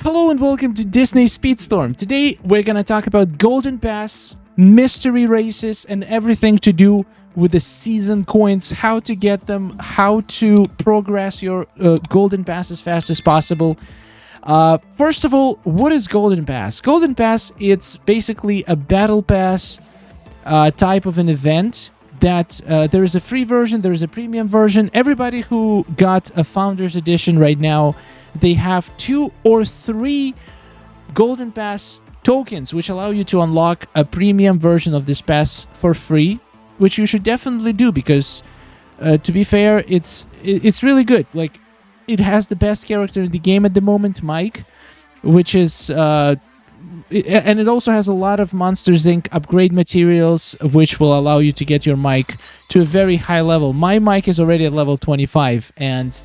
Hello and welcome to Disney Speedstorm. Today we're gonna talk about Golden Pass, mystery races, and everything to do with the season coins, how to get them, how to progress your Golden Pass as fast as possible. First of all, what is Golden Pass? Golden Pass, it's basically a battle pass type of an event that there is a free version, there is a premium version. Everybody who got a Founders Edition right now, they have 2 or 3 Golden Pass tokens, which allow you to unlock a premium version of this pass for free, which you should definitely do because, to be fair, it's really good. Like, it has the best character in the game at the moment, Mike, which is... and it also has a lot of Monsters Inc. upgrade materials, which will allow you to get your mic to a very high level. My mic is already at level 25, and...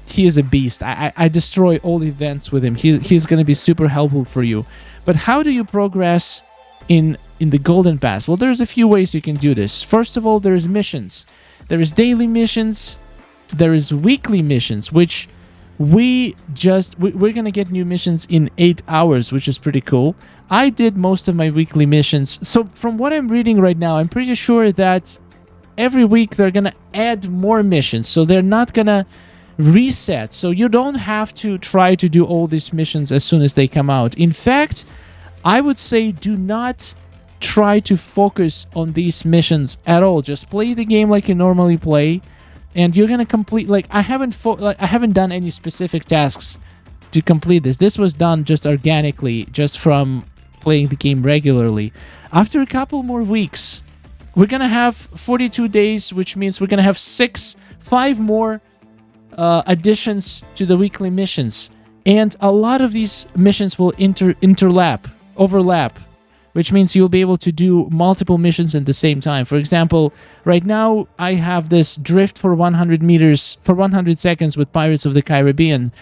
he is a beast. I destroy all events with him. He's going to be super helpful for you. But how do you progress in the Golden Pass? Well, there's a few ways you can do this. First of all, there's missions. There is daily missions. There is weekly missions, which we're going to get new missions in 8 hours, which is pretty cool. I did most of my weekly missions. So from what I'm reading right now, I'm pretty sure that every week they're going to add more missions. So they're not going to reset, so you don't have to try to do all these missions as soon as they come out. In fact, I would say do not try to focus on these missions at all. Just play the game like you normally play, and you're gonna complete. Like I haven't done any specific tasks to complete this. This was done just organically, just from playing the game regularly. After a couple more weeks, we're gonna have 42 days, which means we're gonna have 5 more additions to the weekly missions, and a lot of these missions will overlap, which means you'll be able to do multiple missions at the same time. For example, right now I have this drift for 100 meters for 100 seconds with Pirates of the Caribbean.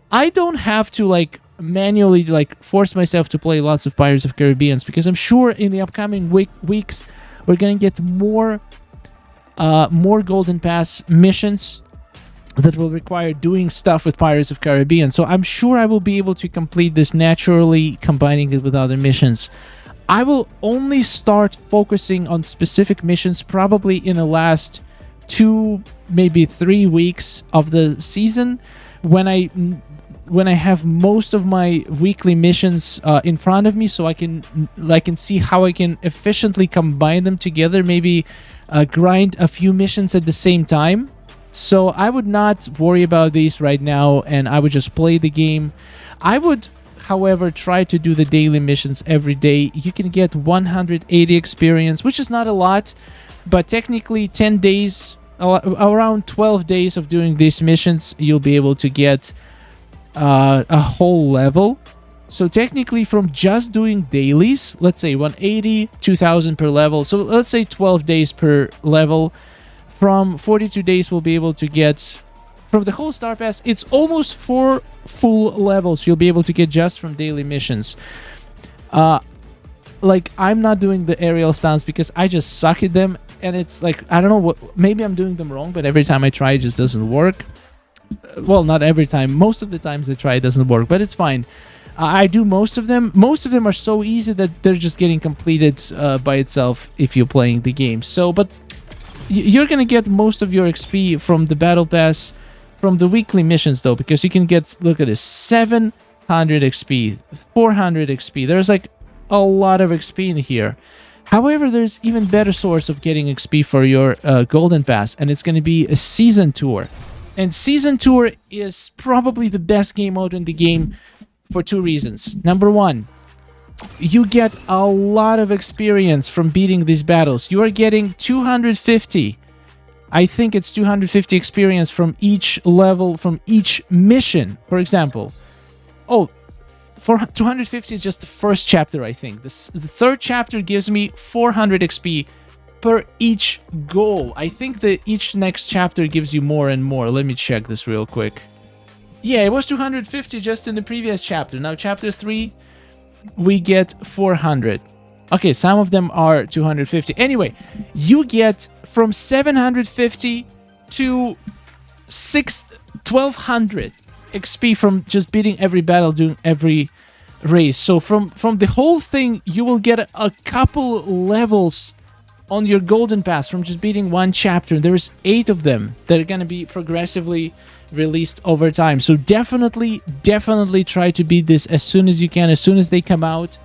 I don't have to manually force myself to play lots of Pirates of the Caribbean, because I'm sure in the upcoming weeks we're gonna get more Golden Pass missions that will require doing stuff with Pirates of the Caribbean. So I'm sure I will be able to complete this naturally, combining it with other missions. I will only start focusing on specific missions probably in the last 2, maybe 3 weeks of the season, when I have most of my weekly missions in front of me, so I can see how I can efficiently combine them together, maybe grind a few missions at the same time. So I would not worry about these right now, and I would just play the game. I would, however, try to do the daily missions every day. You can get 180 experience, which is not a lot, but technically 10 days, around 12 days of doing these missions, you'll be able to get a whole level. So technically from just doing dailies, let's say 180, 2,000 per level. So let's say 12 days per level. From 42 days, we'll be able to get, from the whole Star Pass, it's almost 4 full levels you'll be able to get just from daily missions. I'm not doing the aerial stunts because I just suck at them, and it's I don't know what, maybe I'm doing them wrong, but every time I try, it just doesn't work. Well, not every time. Most of the times I try, it doesn't work, but it's fine. I do most of them. Most of them are so easy that they're just getting completed by itself if you're playing the game. So, but... you're gonna get most of your XP from the Battle Pass, from the weekly missions though, because you can get, look at this, 700 XP, 400 XP. There's a lot of XP in here. However, there's even better source of getting XP for your Golden Pass, and it's gonna be a Season Tour. And Season Tour is probably the best game mode in the game for 2 reasons. Number 1, you get a lot of experience from beating these battles. You are getting 250. I think it's 250 experience from each level, from each mission, for example. Oh, for 250 is just the first chapter, I think. The 3rd chapter gives me 400 XP per each goal. I think that each next chapter gives you more and more. Let me check this real quick. Yeah, it was 250 just in the previous chapter. Now, chapter 3... we get 400. Okay, some of them are 250. Anyway, you get from 750 to 1200 XP from just beating every battle, doing every race. So from the whole thing, you will get a couple levels on your golden pass from just beating one chapter. There's 8 of them that are going to be progressively released over time. So definitely try to beat this as soon as you can, as soon as they come out.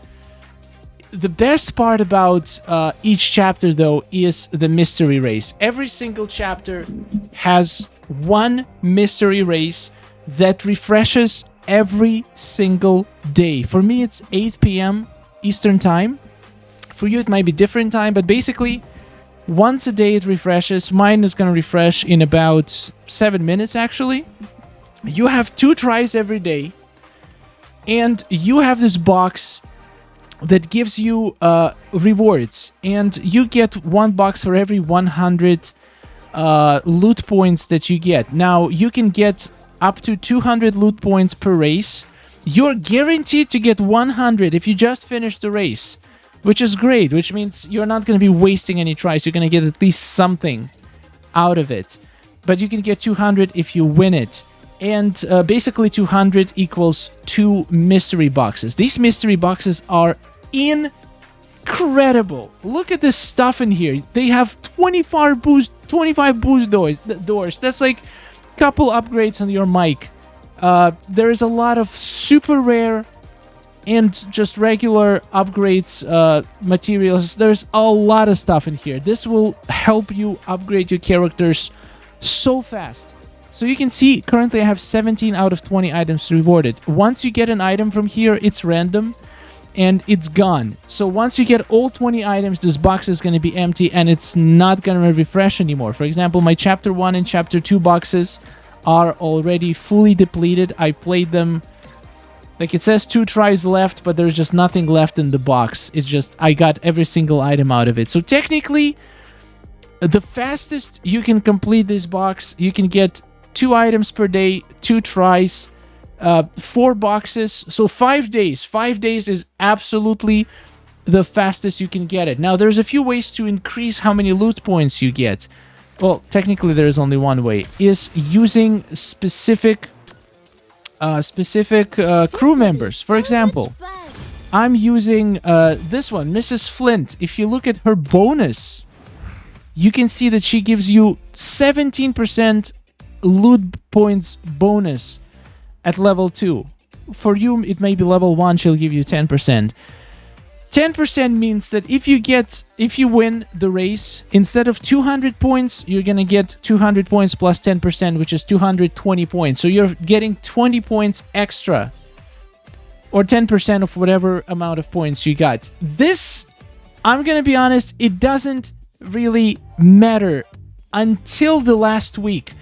The best part about each chapter, though, is the mystery race. Every single chapter has one mystery race that refreshes every single day. For me, it's 8 p.m. Eastern Time. For you, it might be different time, but basically, once a day it refreshes. Mine is going to refresh in about 7 minutes, actually. You have 2 tries every day, and you have this box that gives you rewards, and you get 1 box for every 100 loot points that you get. Now, you can get up to 200 loot points per race. You're guaranteed to get 100 if you just finish the race, which is great, which means you're not going to be wasting any tries. You're going to get at least something out of it. But you can get 200 if you win it. And basically 200 equals 2 mystery boxes. These mystery boxes are incredible. Look at this stuff in here. They have 25 boost doors. That's like a couple upgrades on your mic. There is a lot of super rare and just regular upgrades, materials. There's a lot of stuff in here. This will help you upgrade your characters so fast. So you can see currently I have 17 out of 20 items rewarded. Once you get an item from here, it's random and it's gone. So once you get all 20 items, this box is going to be empty and it's not going to refresh anymore. For example, my chapter 1 and chapter 2 boxes are already fully depleted. I played them, like it says 2 tries left, but there's just nothing left in the box. It's just I got every single item out of it. So technically, the fastest you can complete this box, you can get 2 items per day, 2 tries, 4 boxes. So 5 days. 5 days is absolutely the fastest you can get it. Now, there's a few ways to increase how many loot points you get. Well, technically, there is only one way, is using specific crew members. For example, I'm using this one, Mrs. Flint. If you look at her bonus, you can see that she gives you 17% loot points bonus at level 2. For you, it may be level 1, she'll give you 10%. 10% means that if you win the race, instead of 200 points, you're gonna get 200 points plus 10%, which is 220 points. So you're getting 20 points extra, or 10% of whatever amount of points you got. This, I'm gonna be honest, it doesn't really matter until the last week.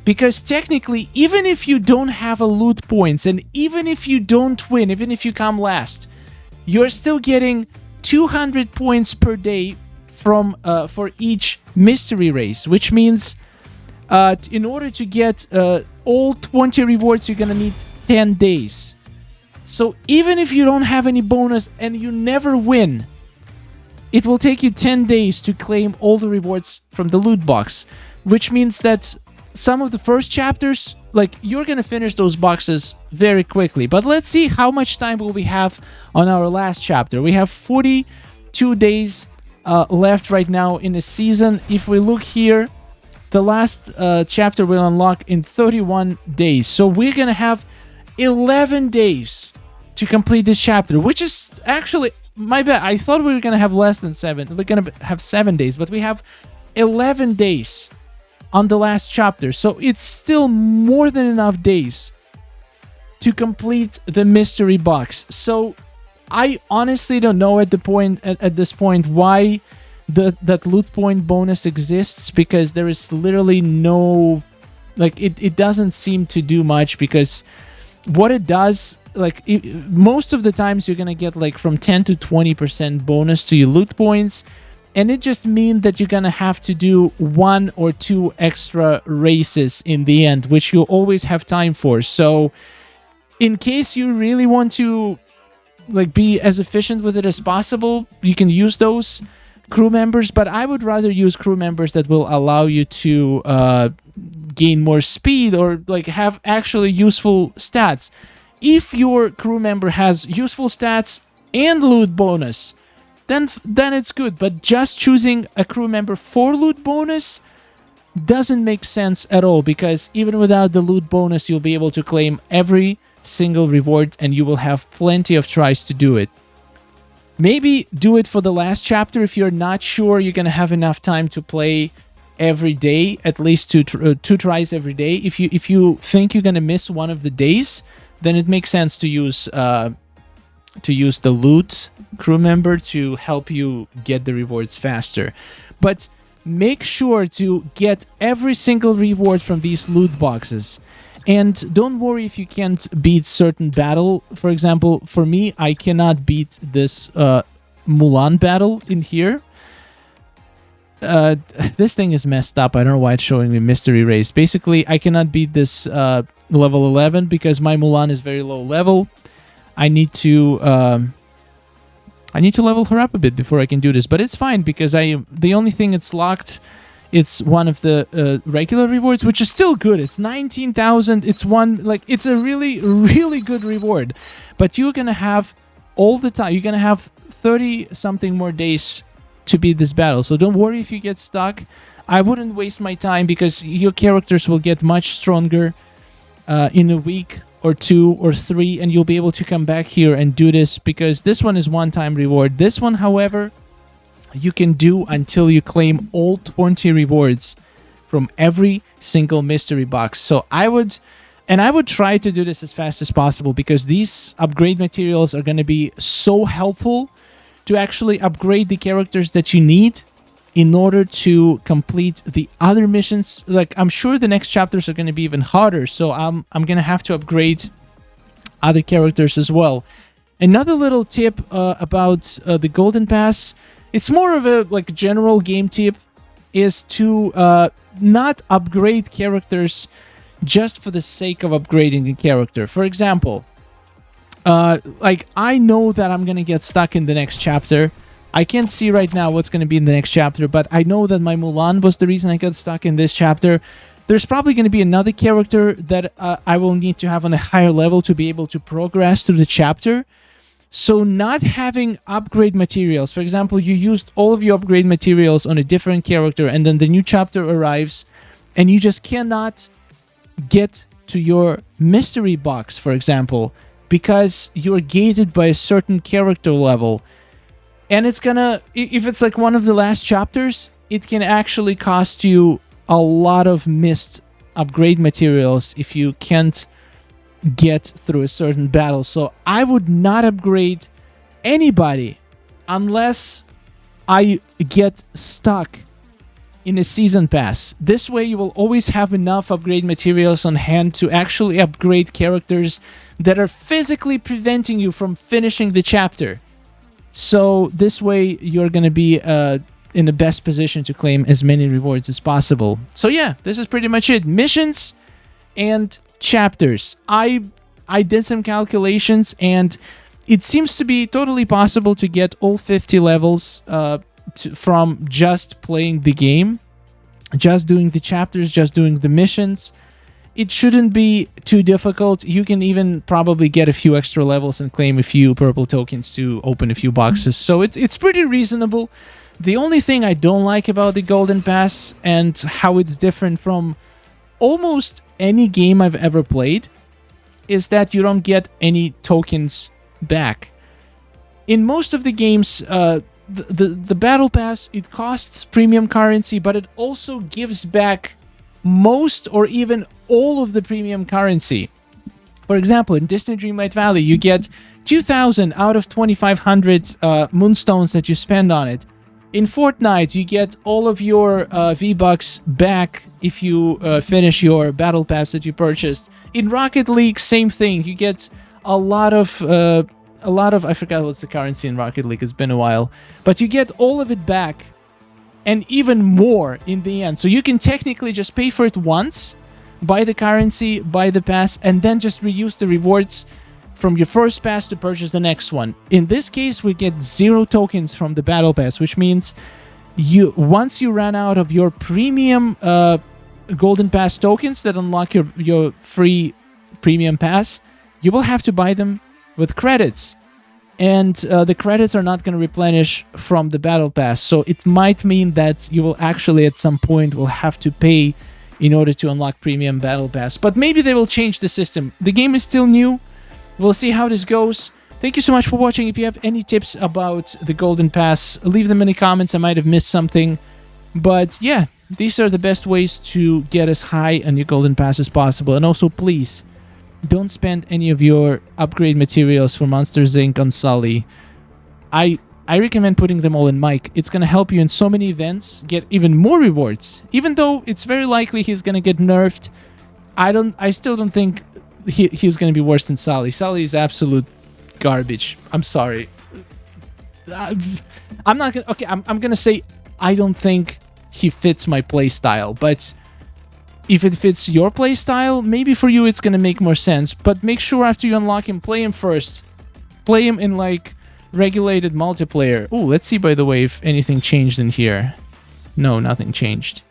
Because technically, even if you don't have a loot points, and even if you don't win, even if you come last, you're still getting 200 points per day from for each mystery race, which means in order to get all 20 rewards, you're gonna need 10 days. So even if you don't have any bonus and you never win, it will take you 10 days to claim all the rewards from the loot box, which means that some of the first chapters, like, you're gonna finish those boxes very quickly. But let's see how much time will we have on our last chapter. We have 42 days left right now in the season. If we look here, the last chapter will unlock in 31 days. So we're gonna have 11 days to complete this chapter, which is actually my bad. I thought we were gonna have less than 7. We're gonna have 7 days, but we have 11 days on the last chapter. So it's still more than enough days to complete the mystery box. So I honestly don't know at this point why that loot point bonus exists, because there is literally no, like, it doesn't seem to do much, because what it does, like, most of the times you're gonna get like from 10 to 20% bonus to your loot points. And it just means that you're gonna have to do 1 or 2 extra races in the end, which you always have time for. So in case you really want to, like, be as efficient with it as possible, you can use those crew members. But I would rather use crew members that will allow you to gain more speed or like have actually useful stats. If your crew member has useful stats and loot bonus, then it's good. But just choosing a crew member for loot bonus doesn't make sense at all, because even without the loot bonus, you'll be able to claim every single reward and you will have plenty of tries to do it. Maybe do it for the last chapter if you're not sure you're gonna have enough time to play every day, at least two tries every day. If you think you're gonna miss one of the days, then it makes sense to use the loot crew member to help you get the rewards faster. But make sure to get every single reward from these loot boxes. And don't worry if you can't beat certain battle. For example, for me, I cannot beat this Mulan battle in here. This thing is messed up. I don't know why it's showing me mystery race. Basically, I cannot beat this level 11 because my Mulan is very low level. I need to level her up a bit before I can do this, but it's fine because the only thing it's locked, it's one of the regular rewards, which is still good. It's 19,000. It's a really, really good reward. But you're gonna have all the time. You're gonna have 30 something more days to beat this battle. So don't worry if you get stuck. I wouldn't waste my time because your characters will get much stronger in a week or 2 or 3, and you'll be able to come back here and do this because this one is one-time reward. This one, however, you can do until you claim all 20 rewards from every single mystery box. So I would try to do this as fast as possible because these upgrade materials are going to be so helpful to actually upgrade the characters that you need in order to complete the other missions. Like, I'm sure the next chapters are going to be even harder, so I'm going to have to upgrade other characters as well. Another little tip about the Golden Pass, it's more of a like general game tip, is to not upgrade characters just for the sake of upgrading a character. For example, like I know that I'm gonna get stuck in the next chapter. I can't see right now what's gonna be in the next chapter, but I know that my Mulan was the reason I got stuck in this chapter. There's probably gonna be another character that I will need to have on a higher level to be able to progress through the chapter. So not having upgrade materials, for example, you used all of your upgrade materials on a different character and then the new chapter arrives and you just cannot get to your mystery box, for example, because you're gated by a certain character level. And it's gonna, if it's like one of the last chapters, it can actually cost you a lot of missed upgrade materials if you can't get through a certain battle. So I would not upgrade anybody unless I get stuck in a season pass. This way you will always have enough upgrade materials on hand to actually upgrade characters that are physically preventing you from finishing the chapter. So this way you're going to be in the best position to claim as many rewards as possible. So yeah, this is pretty much it. Missions and chapters. I did some calculations and it seems to be totally possible to get all 50 levels from just playing the game, just doing the chapters, just doing the missions. It shouldn't be too difficult. You can even probably get a few extra levels and claim a few purple tokens to open a few boxes. So it's pretty reasonable. The only thing I don't like about the Golden Pass and how it's different from almost any game I've ever played is that you don't get any tokens back. In most of the games, the Battle Pass, it costs premium currency, but it also gives back most or even all of the premium currency. For example, in Disney Dreamlight Valley, you get 2,000 out of 2,500 moonstones that you spend on it. In Fortnite, you get all of your V-Bucks back if you finish your Battle Pass that you purchased. In Rocket League, same thing. You get a lot of I forgot what's the currency in Rocket League. It's been a while. But you get all of it back and even more in the end. So you can technically just pay for it once, buy the currency, buy the pass, and then just reuse the rewards from your first pass to purchase the next one. In this case, we get 0 tokens from the Battle Pass, which means once you run out of your premium Golden Pass tokens that unlock your free premium pass, you will have to buy them with credits. And the credits are not going to replenish from the battle pass. So it might mean that you will actually at some point will have to pay in order to unlock premium battle pass. But maybe they will change the system. The game is still new. We'll see how this goes. Thank you so much for watching. If you have any tips about the Golden Pass, leave them in the comments. I might have missed something. But yeah, these are the best ways to get as high on your Golden Pass as possible. And also, please, don't spend any of your upgrade materials for Monsters Inc. on Sully. I recommend putting them all in Mike. It's going to help you in so many events get even more rewards. Even though it's very likely he's going to get nerfed, I still don't think he's going to be worse than Sully. Sully is absolute garbage. I'm sorry. I'm not going to... Okay, I'm going to say I don't think he fits my playstyle, but if it fits your playstyle, maybe for you it's going to make more sense. But make sure after you unlock him, play him first. Play him in, like, regulated multiplayer. Oh, let's see, by the way, if anything changed in here. No, nothing changed.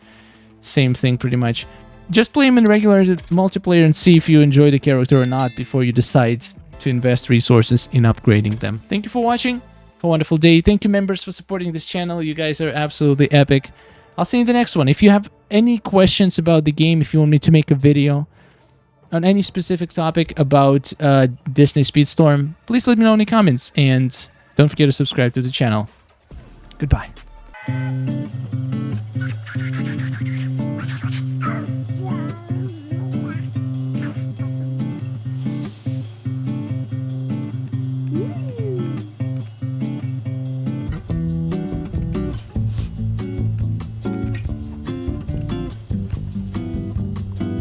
Same thing, pretty much. Just play him in regulated multiplayer and see if you enjoy the character or not before you decide to invest resources in upgrading them. Thank you for watching. Have a wonderful day. Thank you, members, for supporting this channel. You guys are absolutely epic. I'll see you in the next one. If you have any questions about the game, if you want me to make a video on any specific topic about Disney Speedstorm, please let me know in the comments. And don't forget to subscribe to the channel. Goodbye.